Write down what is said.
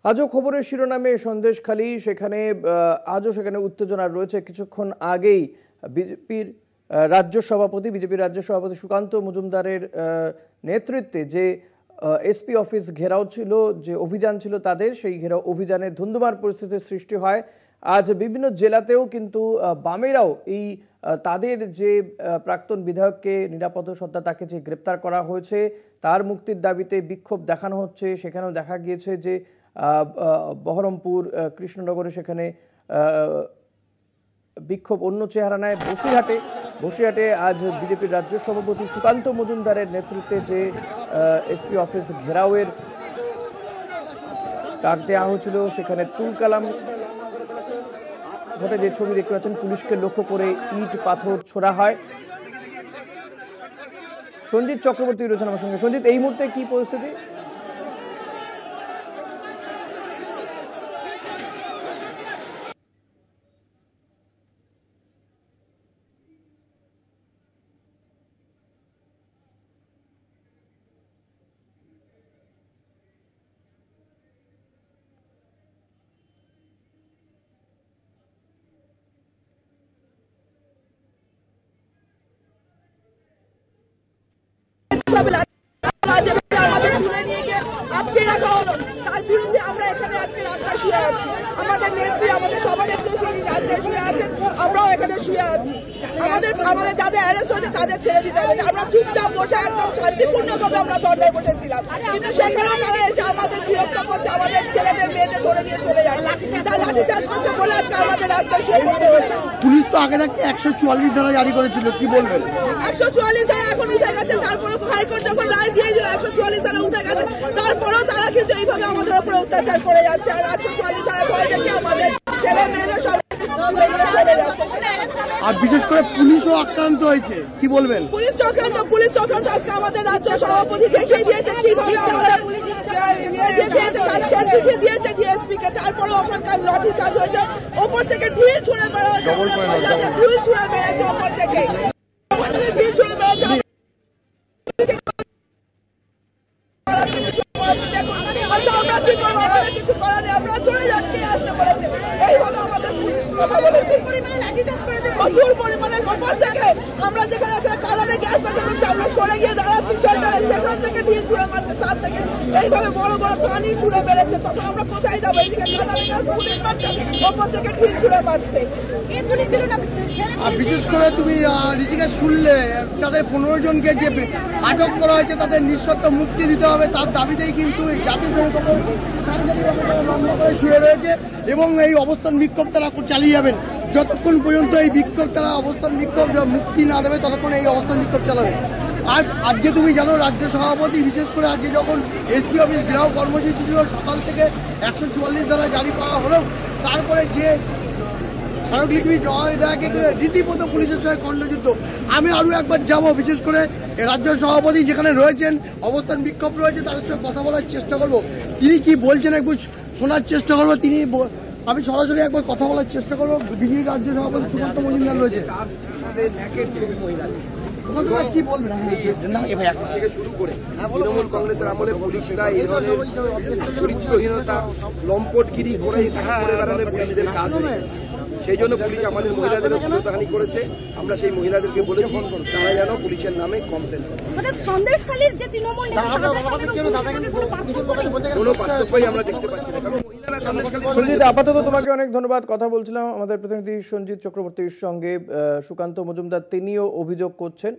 আজও খবরের শিরোনামে সন্দেশখালী, সেখানে আজও সেখানে উত্তেজনা রয়েছে। কিছুক্ষণ আগেই বিজেপির রাজ্য সভাপতি সুকান্ত মজুমদারের নেতৃত্বে যে এসপি অফিস ঘেরাও ছিল, যে অভিযান ছিল তাদের, সেই ঘেরাও অভিযানে ধুন্ধুমার পরিস্থিতির সৃষ্টি হয়। আজ বিভিন্ন জেলাতেও কিন্তু বামেরাও এই তাদের যে প্রাক্তন বিধায়ককে নিরাপদ সত্তা তাকে যে গ্রেপ্তার করা হয়েছে তার মুক্তির দাবিতে বিক্ষোভ দেখানো হচ্ছে। সেখানেও দেখা গিয়েছে যে বহরমপুর, কৃষ্ণনগরে সেখানে বিক্ষোভ অন্য চেহারা নেয়। বসিরহাটে আজ বিজেপির রাজ্য সভাপতি সুকান্ত মজুমদারের নেতৃত্বে যে এসপি অফিস ঘেরাওয়ের ডাক দেওয়া হয়েছিল, সেখানে তুলকালাম ঘটে যে ছবি দেখতে পাচ্ছেন, পুলিশকে লক্ষ্য করে ইট পাথর ছোড়া হয়। সঞ্জিত চক্রবর্তী রয়েছেন আমার সঙ্গে। সঞ্জিত, এই মুহূর্তে কি পরিস্থিতি? আটকে রাখা হলো, তার বিরুদ্ধে আমরা এখানে আজকে রাস্তায় শুয়ে আছি। আমাদের নেত্রী, আমাদের সভানেত্রী রাস্তায় শুয়ে আছেন, আমরাও এখানে শুয়ে আছি। আমাদের যাদের অ্যারেস্ট হয়েছে তাদের ছেড়ে দিতে হবে। আমরা চুপচাপ বসে একদম শান্তিপূর্ণভাবে আমরা ধর্নায় বসেছিলাম, কিন্তু সেখানেও তারা এসে আমাদের বিরক্ত করছে, আমাদের ছেলেদের মেয়েদের ধরে নিয়ে চলে যাচ্ছে, তার লাঠিচার্জ করছে বলে আজকে আমাদের রাস্তায় শুয়ে পড়তে হয়েছে। পুলিশ তো আগে থাকতে 144 ধারা জারি করেছিল, কি বলবেন? 144 ধারা এখন উঠে গেছে, তারপরে হাইকোর্ট যখন রায় দিয়েছিল 144 ধারা উঠে গেছে, তারপরেও তারা কিন্তু এইভাবে আমাদের উপরে অত্যাচার করে যাচ্ছে। আর 144 ধারা ভয় দেখে আমাদের ছেলে মেয়েদের সবাইকে চলে যাচ্ছে। আর বিশেষ করে পুলিশও আক্রান্ত হয়েছে, কি বলবেন? পুলিশ চক্রান্ত আজকে আমাদের রাজ্য সভাপতি দেখিয়ে দিয়েছে কিভাবে আমাদের দিয়েছে ডিএসপি কে। তারপরে ওখানকার লাঠি চার্জ হয়েছে, ওপর থেকে ঢিল ছুঁড়ে বেড়া হয়েছে, ঢিল ছুঁড়ে বেড়েছে ওপর থেকে, ঢিল ছুঁড়ে বেড়েছে। আমরা কি করবো? আমাদের কিছু করার নেই, আমরা চলে যাচ্ছি আসতে বলেছে। এইভাবে আমাদের পুলিশ কথা বলেছে, প্রচুর পরিমাণে ওপর থেকে আমরা যেখানে কালারে গ্যাস পাঠানো হচ্ছে আমরা সরে গিয়ে দাঁড়াচ্ছি শেল্টারে, সেখান থেকে ঢিল ছুঁড়ে মারছে, তার থেকে এইভাবে বড় বড় পানি ছুঁড়ে বেড়েছে। তখন আমরা কোথায় যাবো? এদিকে কালারে গ্যাস পুলিশ মারছে, ওপর থেকে ঢিল ছুঁড়ে মারছে। আর বিশেষ করে তুমি ঋষিকে শুনলে তাদের 15 জনকে যে আটক করা হয়েছে তাদের নিঃশর্ত মুক্তি দিতে হবে, তার দাবিতেই কিন্তু এই জাতীয় সংসদ শুয়ে রয়েছে এবং এই অবস্থান বিক্ষোভ তারা চালিয়ে যাবেন যতক্ষণ পর্যন্ত এই বিক্ষোভ তারা অবস্থান বিক্ষোভ মুক্তি না দেবে, ততক্ষণ এই অবস্থান বিক্ষোভ চালাবে। আর আজকে তুমি জানো রাজ্য সভাপতি, বিশেষ করে আজকে যখন এসপি অফিস ঘেরাও কর্মসূচি ছিল, সকাল থেকে 144 ধারা জারি করা হলেও তারপরে যে স্মারকলিপি জয় দেয়াকে রীতিমত পুলিশের সঙ্গে খণ্ডযুদ্ধ। আমি আরও একবার যাব, বিশেষ করে রাজ্য সভাপতি যেখানে রয়েছেন, অবস্থান বিক্ষোভ রয়েছে, তাদের সঙ্গে কথা বলার চেষ্টা করব। তিনি কি বলছেন একটু শোনার চেষ্টা করবো। আমি সরাসরি একবার কথা বলার চেষ্টা করবো। বিজেপি রাজ্য সভাপতি সুকান্ত মজুমদার রয়েছে, কি বলবেন? থেকে শুরু করে তৃণমূল কংগ্রেসের আমলে পুলিশরা এই ধরনের চরিত্রহীনতা, লম্পটগিরি করে বেড়ানোর পুলিশদের কাজ হয়ে গেছে। সেই জন্য পুলিশ আমাদের মহিলাদেরও শ্লীলতাহানি করেছে। আমরা সেই মহিলাদেরকে বলেছি তারা যেন পুলিশের নামে কমপ্লেন করে। কোনো পার্থক্যই আমরা দেখতে পাচ্ছি না, কারণ মহিলারা সঞ্জিত, আপাতত তোমাকে অনেক ধন্যবাদ। কথা বলছিলাম আমাদের প্রতিনিধি সঞ্জিত চক্রবর্তীর সঙ্গে। সুকান্ত মজুমদার তিনিও অভিযোগ করছেন